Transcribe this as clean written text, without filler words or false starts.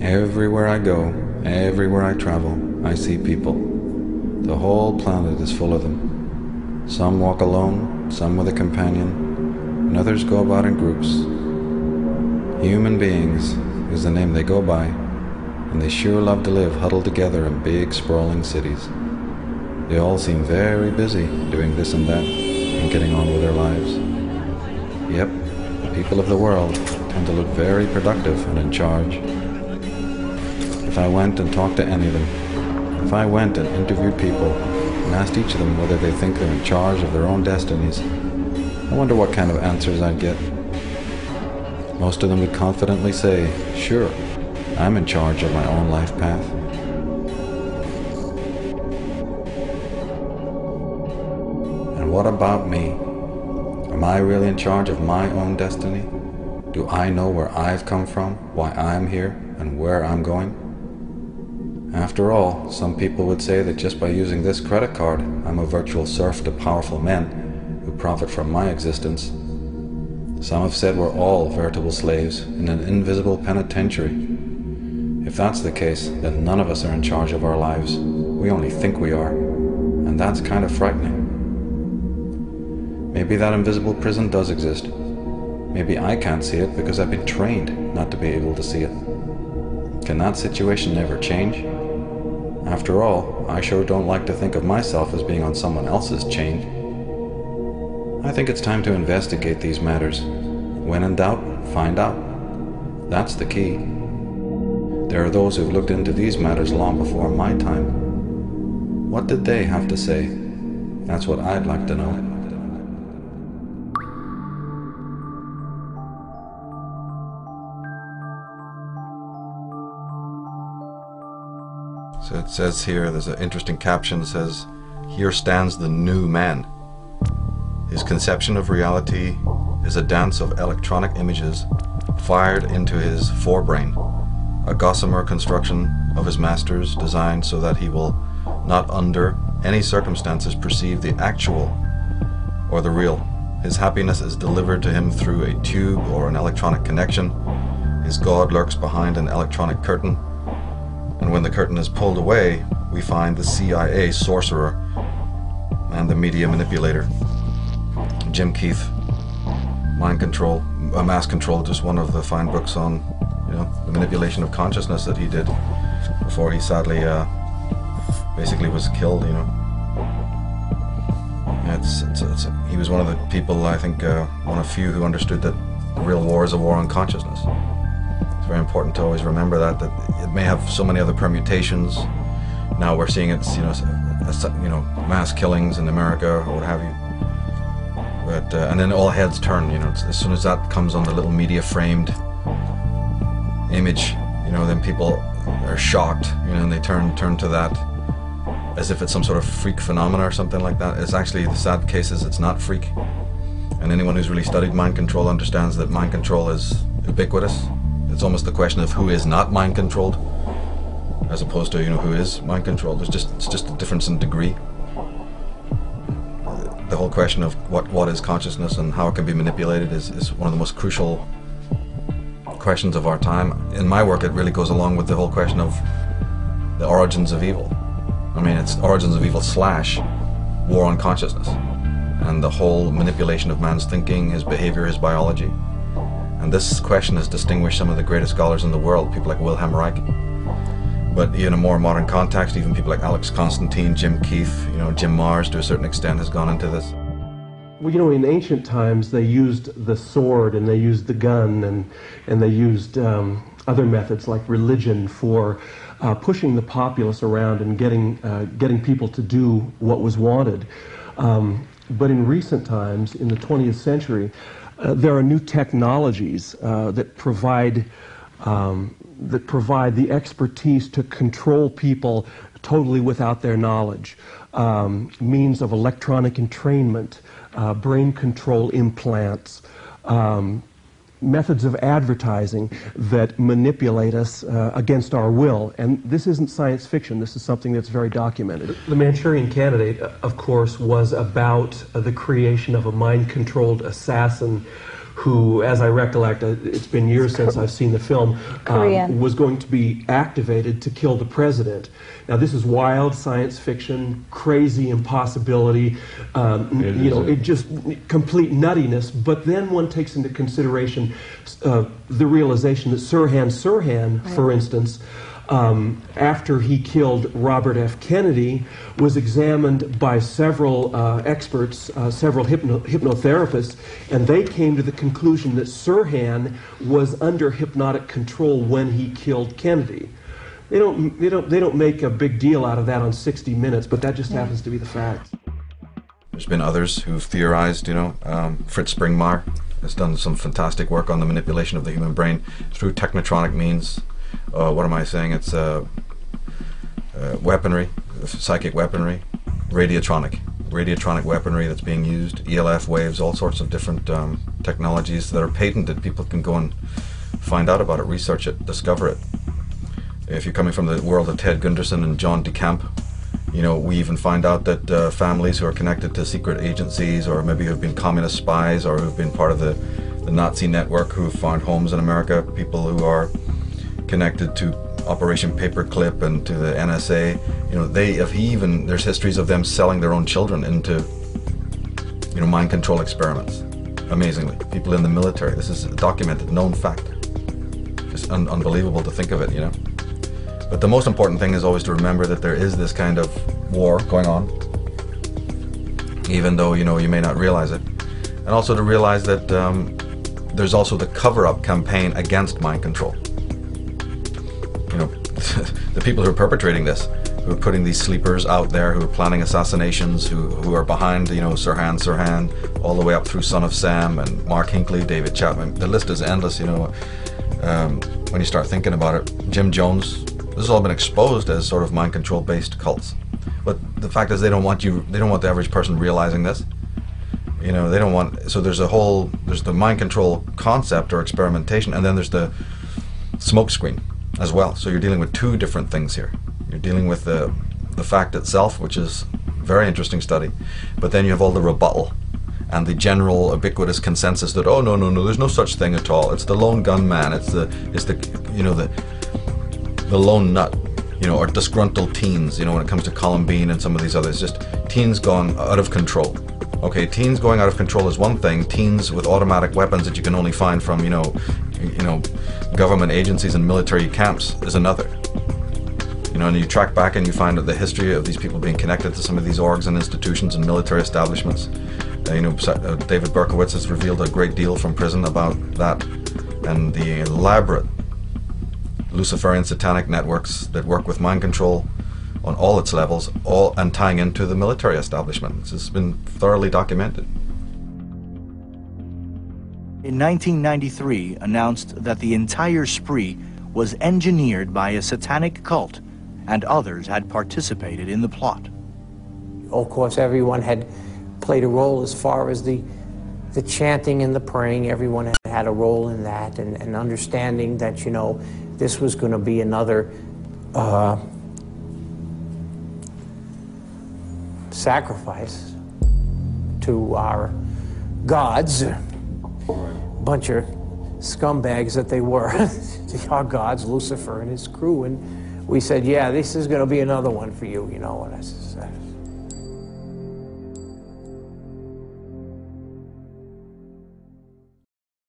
Everywhere I go, everywhere I travel, I see people. The whole planet is full of them. Some walk alone, some with a companion, and others go about in groups. Human beings is the name they go by, and they sure love to live huddled together in big, sprawling cities. They all seem very busy doing this and that, and getting on with their lives. Yep, the people of the world tend to look very productive and in charge. If I went and talked to any of them, if I went and interviewed people and asked each of them whether they think they're in charge of their own destinies, I wonder what kind of answers I'd get. Most of them would confidently say, sure, I'm in charge of my own life path. And what about me? Am I really in charge of my own destiny? Do I know where I've come from, why I'm here, and where I'm going? After all, some people would say that just by using this credit card, I'm a virtual serf to powerful men who profit from my existence. Some have said we're all veritable slaves in an invisible penitentiary. If that's the case, then none of us are in charge of our lives. We only think we are, and that's kind of frightening. Maybe that invisible prison does exist. Maybe I can't see it because I've been trained not to be able to see it. Can that situation ever change? After all, I sure don't like to think of myself as being on someone else's chain. I think it's time to investigate these matters. When in doubt, find out. That's the key. There are those who've looked into these matters long before my time. What did they have to say? That's what I'd like to know. So it says here, there's an interesting caption that says, "Here stands the new man. His conception of reality is a dance of electronic images fired into his forebrain, a gossamer construction of his masters designed so that he will not under any circumstances perceive the actual or the real. His happiness is delivered to him through a tube or an electronic connection. His God lurks behind an electronic curtain. And when the curtain is pulled away, we find the CIA sorcerer and the media manipulator." Jim Keith, Mind Control, Mass Control, just one of the fine books on, the manipulation of consciousness that he did before he sadly basically was killed. He was one of the people, I think, one of few who understood that the real war is a war on consciousness. It's very important to always remember that it may have so many other permutations. Now we're seeing it's, mass killings in America or what have you. But and then all heads turn. As soon as that comes on the little media-framed image, then people are shocked. And they turn to that as if it's some sort of freak phenomena or something like that. It's actually, the sad case is it's not freak. And anyone who's really studied mind control understands that mind control is ubiquitous. It's almost the question of who is not mind controlled, as opposed to who is mind controlled. It's just a difference in degree. The whole question of what is consciousness and how it can be manipulated is one of the most crucial questions of our time. In my work, it really goes along with the whole question of the origins of evil. I mean, it's origins of evil / war on consciousness, and the whole manipulation of man's thinking, his behavior, his biology. And this question has distinguished some of the greatest scholars in the world, people like Wilhelm Reich. But in a more modern context, even people like Alex Constantine, Jim Keith, Jim Marrs to a certain extent has gone into this. Well, in ancient times they used the sword and they used the gun and they used other methods like religion for pushing the populace around and getting people to do what was wanted. But in recent times, in the 20th century, there are new technologies that provide the expertise to control people totally without their knowledge. Means of electronic entrainment, brain control implants, methods of advertising that manipulate us against our will. And this isn't science fiction. This is something that's very documented. The Manchurian Candidate, of course, was about the creation of a mind-controlled assassin who, as I recollect, it's been years since I've seen the film, was going to be activated to kill the president. Now, this is wild science fiction, crazy impossibility, you know, it just complete nuttiness. But then one takes into consideration the realization that Sirhan, for instance, after he killed Robert F. Kennedy, was examined by several experts, several hypnotherapists, and they came to the conclusion that Sirhan was under hypnotic control when he killed Kennedy. They don't make a big deal out of that on 60 Minutes, but that just happens to be the fact. There's been others who've theorized, you know, Fritz Springmeier has done some fantastic work on the manipulation of the human brain through technotronic means. What am I saying? It's weaponry, psychic weaponry, radiotronic weaponry that's being used, ELF waves, all sorts of different technologies that are patented. People can go and find out about it, research it, discover it. If you're coming from the world of Ted Gunderson and John DeCamp, you know, we even find out that families who are connected to secret agencies, or maybe who've been communist spies, or who've been part of the Nazi network, who've found homes in America, people who are connected to Operation Paperclip and to the NSA, you know, there's histories of them selling their own children into, you know, mind control experiments. Amazingly, people in the military. This is a documented, known fact. Just unbelievable to think of it, you know. But the most important thing is always to remember that there is this kind of war going on, even though, you know, you may not realize it. And also to realize that there's also the cover-up campaign against mind control. You know, the people who are perpetrating this, who are putting these sleepers out there, who are planning assassinations, who are behind, you know, Sirhan, all the way up through Son of Sam and Mark Hinckley, David Chapman. The list is endless, you know, when you start thinking about it. Jim Jones, this has all been exposed as sort of mind control based cults. But the fact is they don't want the average person realizing this. You know, they don't want, so there's the mind control concept or experimentation, and then there's the smoke screen as well. So you're dealing with two different things here. You're dealing with the fact itself, which is a very interesting study, but then you have all the rebuttal and the general ubiquitous consensus that, oh no, there's no such thing at all. It's the lone gunman. It's the you know, the lone nut, you know, or disgruntled teens, you know, when it comes to Columbine and some of these others, just teens gone out of control. Okay, teens going out of control is one thing. Teens with automatic weapons that you can only find from, you know, government agencies and military camps is another. You know, and you track back and you find out the history of these people being connected to some of these orgs and institutions and military establishments. You know, David Berkowitz has revealed a great deal from prison about that, and the elaborate Luciferian satanic networks that work with mind control on all its levels, and tying into the military establishment. This has been thoroughly documented. In 1993, announced that the entire spree was engineered by a satanic cult, and others had participated in the plot. Of course, everyone had played a role as far as the chanting and the praying. Everyone had a role in that, and understanding that, you know, this was going to be another sacrifice to our gods, bunch of scumbags that they were, our gods, Lucifer and his crew, and we said, yeah, this is going to be another one for you, you know, and I said,